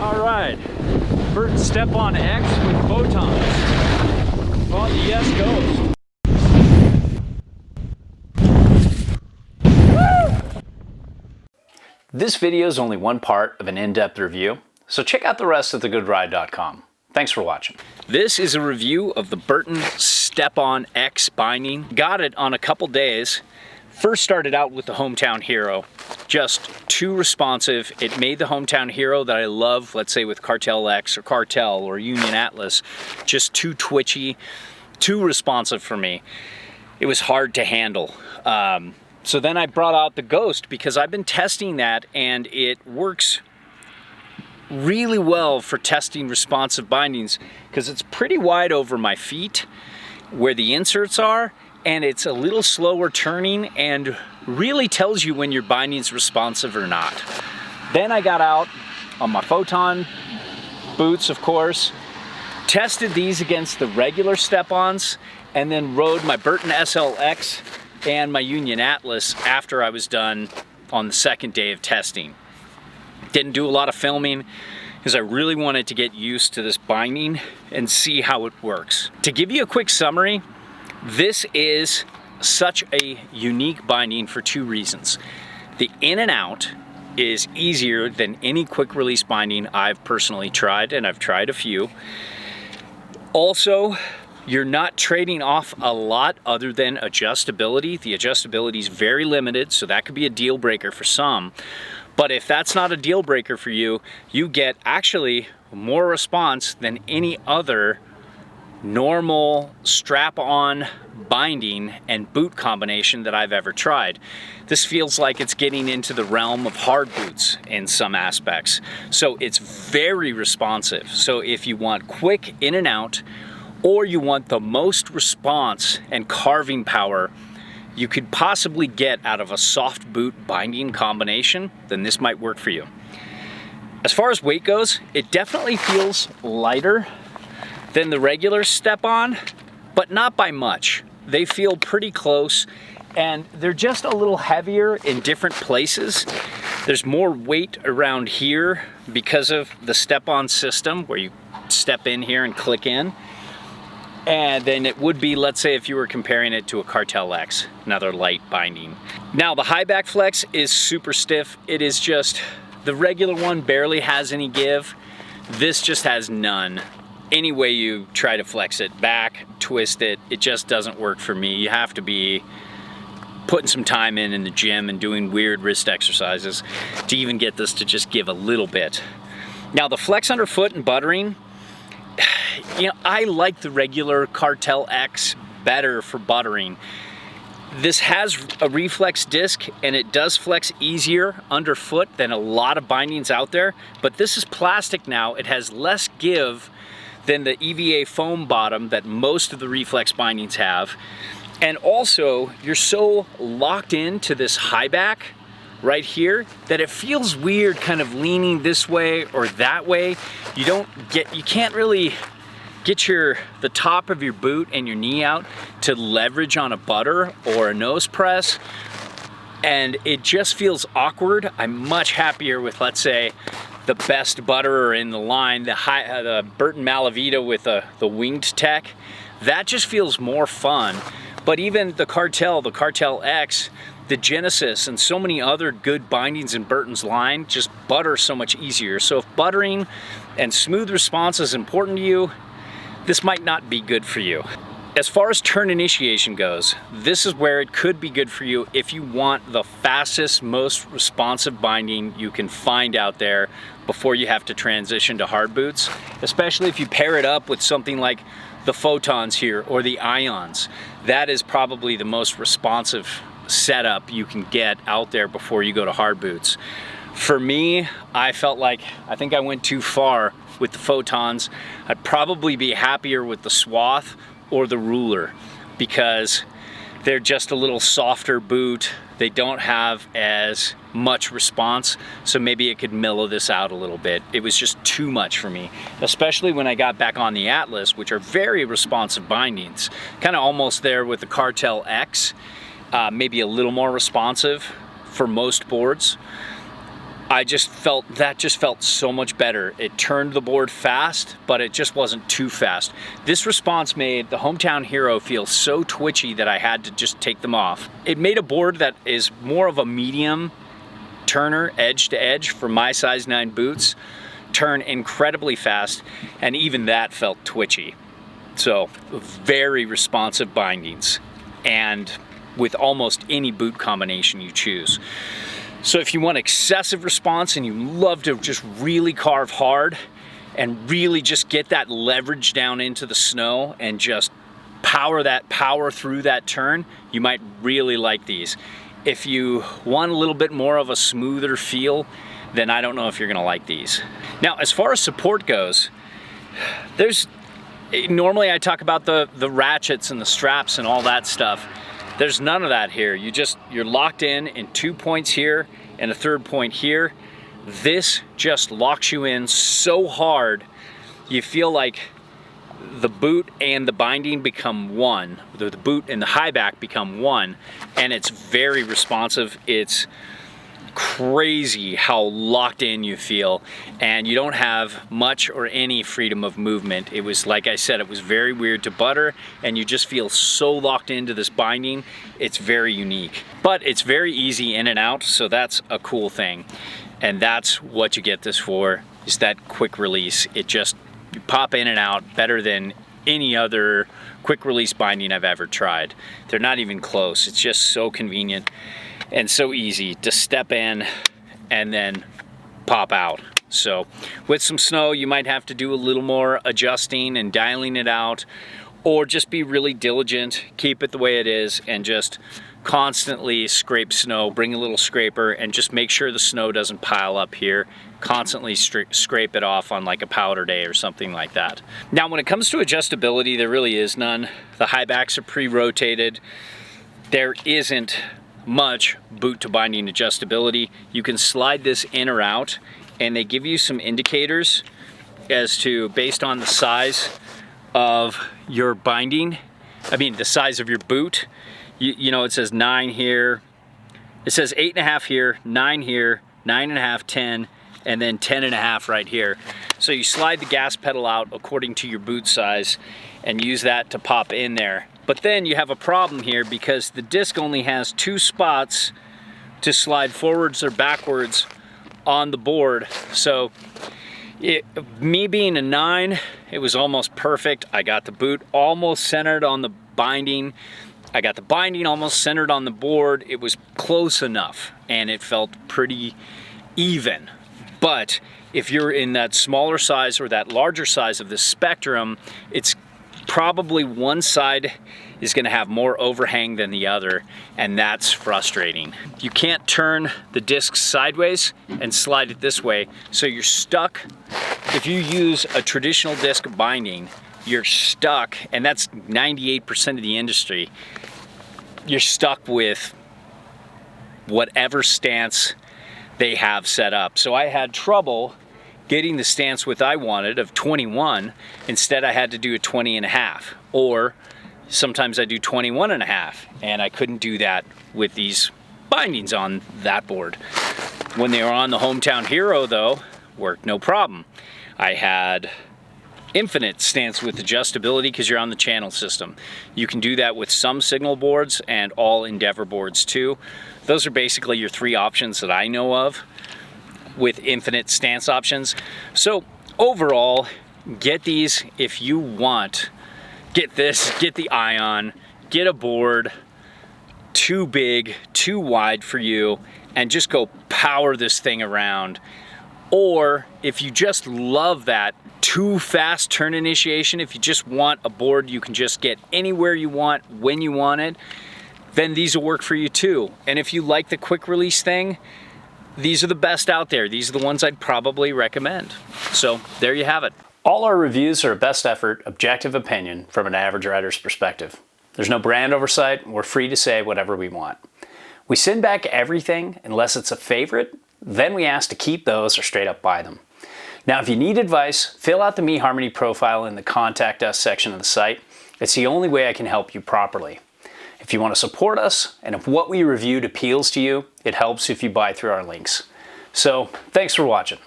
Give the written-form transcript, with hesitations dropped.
All right, Burton Step-On X with photons on the Yes Ghost. This video is only one part of an in-depth review, so check out the rest at thegoodride.com. Thanks for watching. This is a review of the Burton Step-On X binding. Got it on a couple days. First started out with the Hometown Hero. Just too responsive. It made the Hometown Hero that I love, let's say with Cartel X or Cartel or Union Atlas, just too twitchy, too responsive for me. It was hard to handle. So then I brought out the Ghost because I've been testing that and it works really well for testing responsive bindings because it's pretty wide over my feet where the inserts are, and it's a little slower turning and really tells you when your binding's responsive or not. Then I got out on my Photon boots, of course, tested these against the regular step-ons, and then rode my Burton SLX and my Union Atlas after I was done on the second day of testing. Didn't do a lot of filming because I really wanted to get used to this binding and see how it works. To give you a quick summary, this is such a unique binding for two reasons. The in and out is easier than any quick release binding I've personally tried, and I've tried a few. Also, you're not trading off a lot other than adjustability. The adjustability is very limited, so that could be a deal breaker for some. But if that's not a deal breaker for you, you get actually more response than any other normal strap-on binding and boot combination that I've ever tried. This feels like it's getting into the realm of hard boots in some aspects. So it's very responsive. So if you want quick in and out, or you want the most response and carving power you could possibly get out of a soft boot binding combination, then this might work for you. As far as weight goes, it definitely feels lighter than the regular step-on, but not by much. They feel pretty close, and they're just a little heavier in different places. There's more weight around here because of the step-on system where you step in here and click in. And then it would be, let's say if you were comparing it to a Cartel X, another light binding. Now the Highback Flex is super stiff. It is just, the regular one barely has any give. This just has none. Any way you try to flex it back, twist it, it just doesn't work for me. You have to be putting some time in the gym and doing weird wrist exercises to even get this to just give a little bit. Now the flex underfoot and buttering, you know, I like the regular Cartel X better for buttering. This has a reflex disc and it does flex easier underfoot than a lot of bindings out there, but this is plastic now. It has less give than the EVA foam bottom that most of the reflex bindings have. And also, you're so locked into this high back right here that it feels weird kind of leaning this way or that way. You can't really get the top of your boot and your knee out to leverage on a butter or a nose press, and it just feels awkward. I'm much happier with, let's say, the best butterer in the line, the Burton Malavita with the winged tech. That just feels more fun. But even the Cartel X, the Genesis, and so many other good bindings in Burton's line just butter so much easier. So if buttering and smooth response is important to you, this might not be good for you. As far as turn initiation goes, this is where it could be good for you if you want the fastest, most responsive binding you can find out there before you have to transition to hard boots, especially if you pair it up with something like the Photons here or the Ions. That is probably the most responsive setup you can get out there before you go to hard boots. For me, I felt like I think I went too far with the Photons. I'd probably be happier with the Swath or the Ruler because they're just a little softer boot. They don't have as much response, so maybe it could mellow this out a little bit. It was just too much for me, especially when I got back on the Atlas, which are very responsive bindings, kind of almost there with the Cartel X, maybe a little more responsive for most boards. that just felt so much better. It turned the board fast, but it just wasn't too fast. This response made the Hometown Hero feel so twitchy that I had to just take them off. It made a board that is more of a medium turner, edge to edge, for my size 9 boots, turn incredibly fast, and even that felt twitchy. So very responsive bindings, and with almost any boot combination you choose. So if you want excessive response and you love to just really carve hard and really just get that leverage down into the snow and just power through that turn, you might really like these. If you want a little bit more of a smoother feel, then I don't know if you're gonna like these. Now, as far as support goes, normally I talk about the ratchets and the straps and all that stuff. There's none of that here. You're locked in 2 points here and a 3rd point here. This just locks you in so hard, you feel like the boot and the binding become one. The boot and the high back become one, and it's very responsive. It's crazy how locked in you feel, and you don't have much or any freedom of movement. It was, like I said, it was very weird to butter, and you just feel so locked into this binding. It's very unique, but it's very easy in and out, so that's a cool thing. And that's what you get this for, is that quick release. You pop in and out better than any other quick release binding I've ever tried. They're not even close. It's just so convenient and so easy to step in and then pop out. So with some snow, you might have to do a little more adjusting and dialing it out, or just be really diligent, keep it the way it is, and just constantly scrape snow. Bring a little scraper and just make sure the snow doesn't pile up here. Constantly scrape it off on like a powder day or something like that. Now, when it comes to adjustability, there really is none. The high backs are pre-rotated. There isn't much boot to binding adjustability. You can slide this in or out, and they give you some indicators as to, based on the size of your binding, the size of your boot. You know, it says 9 here, it says 8.5 here, 9 here, 9.5, 10, and then 10.5 right here. So you slide the gas pedal out according to your boot size and use that to pop in there. But then you have a problem here, because the disc only has 2 spots to slide forwards or backwards on the board. So me being a 9, it was almost perfect. I got the boot almost centered on the binding. I got the binding almost centered on the board. It was close enough, and it felt pretty even. But if you're in that smaller size or that larger size of the spectrum, it's probably one side is going to have more overhang than the other, and that's frustrating. You can't turn the disc sideways and slide it this way, so you're stuck. If you use a traditional disc binding, you're stuck, and that's 98% of the industry. You're stuck with whatever stance they have set up. So I had trouble getting the stance width I wanted of 21. Instead, I had to do a 20.5, or sometimes I do 21.5, and I couldn't do that with these bindings on that board. When they were on the Hometown Hero, though, worked no problem. I had infinite stance width adjustability because you're on the channel system. You can do that with some signal boards and all Endeavor boards too. Those are basically your 3 options that I know of with infinite stance options. So overall, get these if you want. Get this, get the Ion, get a board too big, too wide for you, and just go power this thing around. Or if you just love that too fast turn initiation, if you just want a board you can just get anywhere you want, when you want it, then these will work for you too. And if you like the quick release thing, these are the best out there. These are the ones I'd probably recommend. So there you have it. All our reviews are a best effort, objective opinion from an average rider's perspective. There's no brand oversight, and we're free to say whatever we want. We send back everything unless it's a favorite, then we ask to keep those or straight up buy them. Now, if you need advice, fill out the eHarmony profile in the Contact Us section of the site. It's the only way I can help you properly. If you want to support us, and if what we reviewed appeals to you, it helps if you buy through our links. So thanks for watching.